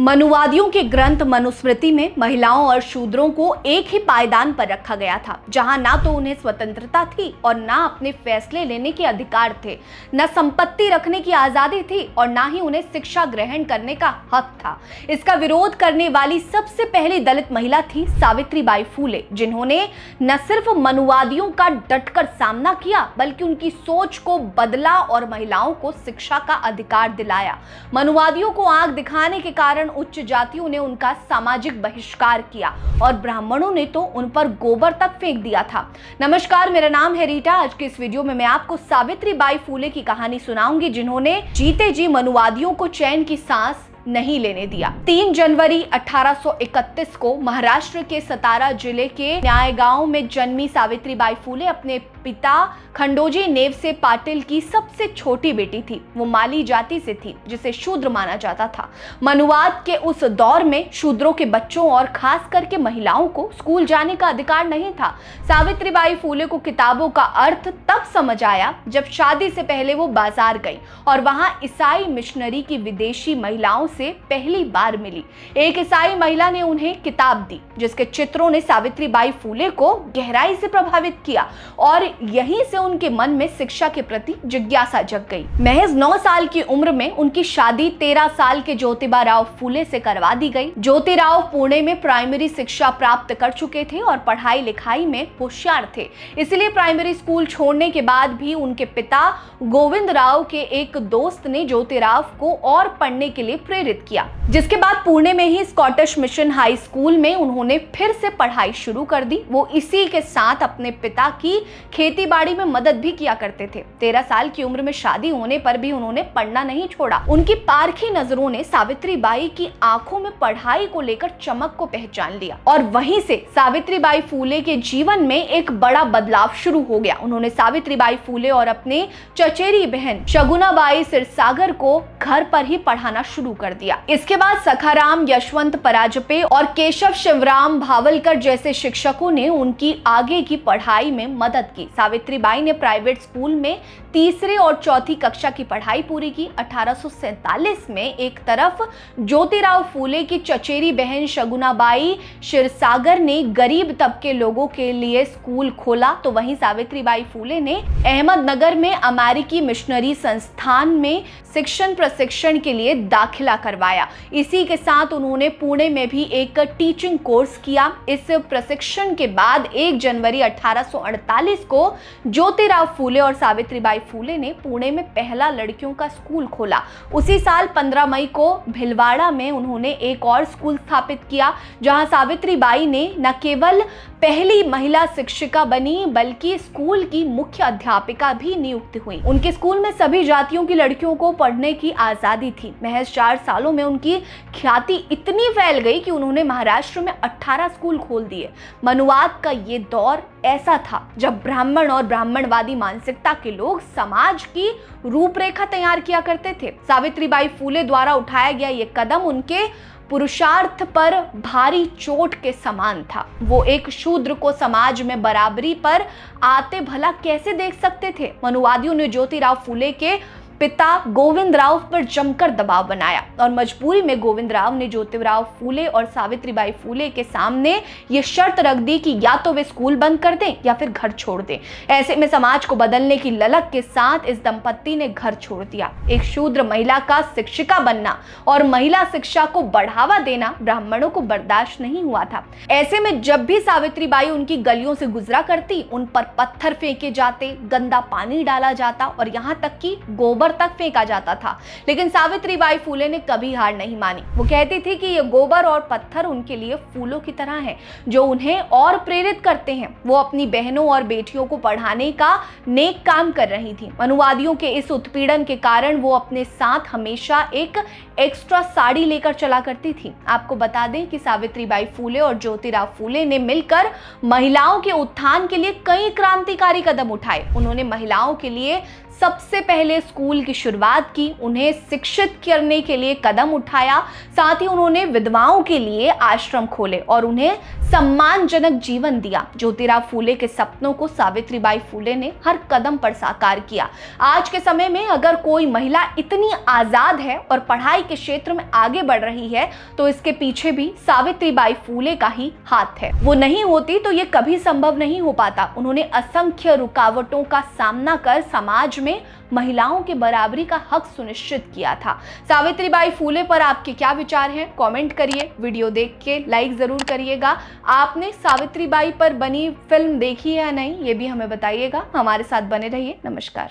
मनुवादियों के ग्रंथ मनुस्मृति में महिलाओं और शूद्रों को एक ही पायदान पर रखा गया था, जहां ना तो उन्हें स्वतंत्रता थी और ना अपने फैसले लेने के अधिकार थे, न संपत्ति रखने की आजादी थी और ना ही उन्हें शिक्षा ग्रहण करने का हक था। इसका विरोध करने वाली सबसे पहली दलित महिला थी सावित्रीबाई फूले, जिन्होंने न सिर्फ मनुवादियों का डटकर सामना किया बल्कि उनकी सोच को बदला और महिलाओं को शिक्षा का अधिकार दिलाया। मनुवादियों को आंख दिखाने के कारण उच्च जातियों ने उनका सामाजिक बहिष्कार किया और ब्राह्मणों ने तो उन पर गोबर तक फेंक दिया था। नमस्कार, मेरा नाम है रीटा। आज के इस वीडियो में मैं आपको सावित्रीबाई फूले की कहानी सुनाऊंगी, जिन्होंने जीते जी मनुवादियों को चैन की सांस नहीं लेने दिया। 3 जनवरी 1831 को महाराष्ट्र के सतारा जिले के न्यायगांव में जन्मी सावित्रीबाई फूले अपने पिता खंडोजी नेवसे पाटिल की सबसे छोटी बेटी थी। वो माली जाति से थी, जिसे शूद्र माना जाता था। मनुवाद के उस दौर में शूद्रों के बच्चों और खास करके महिलाओं को स्कूल जाने का अधिकार नहीं था। सावित्रीबाई फूले को किताबों का अर्थ तब समझ आया जब शादी से पहले वो बाजार गई और वहां ईसाई मिशनरी की विदेशी महिलाओं से पहली बार मिली। एक ईसाई महिला ने उन्हें किताब दी, जिसके चित्रों ने सावित्रीबाई फूले को गहराई से प्रभावित किया और यहीं से उनके मन में शिक्षा के प्रति जिज्ञासा जग गई। महज 9 साल की उम्र में उनकी शादी 13 साल के ज्योतिबा राव फूले से करवा दी गई। ज्योतिराव पुणे में प्राइमरी शिक्षा प्राप्त कर चुके थे और पढ़ाई लिखाई में होशियार थे, इसलिए प्राइमरी स्कूल छोड़ने के बाद भी उनके पिता गोविंद राव के एक दोस्त ने ज्योतिराव को और पढ़ने के लिए प्रेरित किया, जिसके बाद पुणे में ही स्कॉटिश मिशन हाई स्कूल में उन्होंने फिर से पढ़ाई शुरू कर दी। वो इसी के साथ अपने पिता की खेती बाड़ी में मदद भी किया करते थे। 13 साल की उम्र में शादी होने पर भी उन्होंने पढ़ना नहीं छोड़ा। उनकी पारखी नजरों ने सावित्रीबाई की आंखों में पढ़ाई को लेकर चमक को पहचान लिया और वहीं से सावित्रीबाई फूले के जीवन में एक बड़ा बदलाव शुरू हो गया। उन्होंने सावित्रीबाई फूले और अपने चचेरी बहन शगुनाबाई सिरसागर को घर पर ही पढ़ाना शुरू कर दिया। इसके बाद सखाराम यशवंत पराजपे और केशव शिवराम भावलकर जैसे शिक्षकों ने उनकी आगे की पढ़ाई में मदद की। सावित्रीबाई ने प्राइवेट स्कूल में 3री और 4थी कक्षा की पढ़ाई पूरी की। 1847 में एक तरफ ज्योतिराव फूले की चचेरी बहन शगुनाबाई सिरसागर ने गरीब तबके लोगों के लिए स्कूल खोला, तो वहीं सावित्रीबाई फूले ने अहमदनगर में अमेरिकी मिशनरी संस्थान में शिक्षण प्रशिक्षण के लिए दाखिला करवाया। इसी के साथ उन्होंने पुणे में भी एक टीचिंग कोर्स किया। इस प्रशिक्षण के बाद 1 जनवरी 1848 को ज्योतिराव फूले और सावित्रीबाई फूले ने पुणे में पहला लड़कियों का स्कूल खोला। उसी साल 15 मई को भिलवाड़ा में उन्होंने एक और स्कूल स्थापित किया, जहां सावित्रीबाई ने न केवल पहली महिला शिक्षिका बनी बल्कि स्कूल की मुख्य अध्यापिका भी नियुक्त हुई। उनके स्कूल में सभी जातियों की लड़कियों को पढ़ने की आजादी थी। महज 4 सालों में उनकी ख्याति इतनी फैल गई कि उन्होंने महाराष्ट्र में 18 स्कूल खोल दिए। मनुवाद का ये दौर ऐसा था जब ब्राह्मण और ब्राह्मणवादी मानसिकता के लोग समाज की रूपरेखा तैयार किया करते थे। सावित्रीबाई फूले द्वारा उठाया गया ये कदम उनके पुरुषार्थ पर भारी चोट के समान था। वो एक शूद्र को समाज में बराबरी पर आते भला कैसे देख सकते थे। मनुवादियों ने ज्योतिराव फूले के पिता गोविंद राव पर जमकर दबाव बनाया और मजबूरी में गोविंद राव ने ज्योतिराव फूले और सावित्रीबाई फूले के सामने ये शर्त रख दी कि या तो वे स्कूल बंद कर दें या फिर घर छोड़ दें। ऐसे में समाज को बदलने की ललक के साथ इस दंपत्ति ने घर छोड़ दिया। एक शूद्र महिला का शिक्षिका बनना और महिला शिक्षा को बढ़ावा देना ब्राह्मणों को बर्दाश्त नहीं हुआ था। ऐसे में जब भी सावित्रीबाई उनकी गलियों से गुजरा करती, उन पर पत्थर फेंके जाते, गंदा पानी डाला जाता और यहाँ तक कि गोबर तक फेंका जाता था। लेकिन सावित्रीबाई फूले ने कभी हार नहीं मानी। वो कहती थी कि ये गोबर और पत्थर उनके लिए फूलों की तरह हैं, जो उन्हें और प्रेरित करते हैं। वो अपनी बहनों और बेटियों को पढ़ाने का नेक काम कर रही थी। मनुवादियों के इस उत्पीड़न के कारण वो अपने साथ हमेशा एक एक्स्ट्रा साड़ी लेकर चला करती थी। आपको बता दें कि सावित्रीबाई फूले और ज्योतिराव फूले ने मिलकर महिलाओं के उत्थान के लिए कई क्रांतिकारी कदम उठाए। उन्होंने महिलाओं के लिए सबसे पहले स्कूल की शुरुआत की, उन्हें शिक्षित करने के लिए कदम उठाया। साथ ही उन्होंने विधवाओं के लिए आश्रम खोले और उन्हें सम्मानजनक जीवन दिया। ज्योतिराव फूले के सपनों को सावित्रीबाई फूले ने हर कदम पर साकार किया। आज के समय में अगर कोई महिला इतनी आजाद है और पढ़ाई के क्षेत्र में आगे बढ़ रही है तो इसके पीछे भी सावित्रीबाई फूले का ही हाथ है। वो नहीं होती तो ये कभी संभव नहीं हो पाता। उन्होंने असंख्य रुकावटों का सामना कर समाज में महिलाओं की बराबरी का हक सुनिश्चित किया था। सावित्रीबाई फूले पर आपके क्या विचार हैं? कमेंट करिए। वीडियो देख के लाइक जरूर करिएगा। आपने सावित्रीबाई पर बनी फिल्म देखी है या नहीं, ये भी हमें बताइएगा। हमारे साथ बने रहिए। नमस्कार।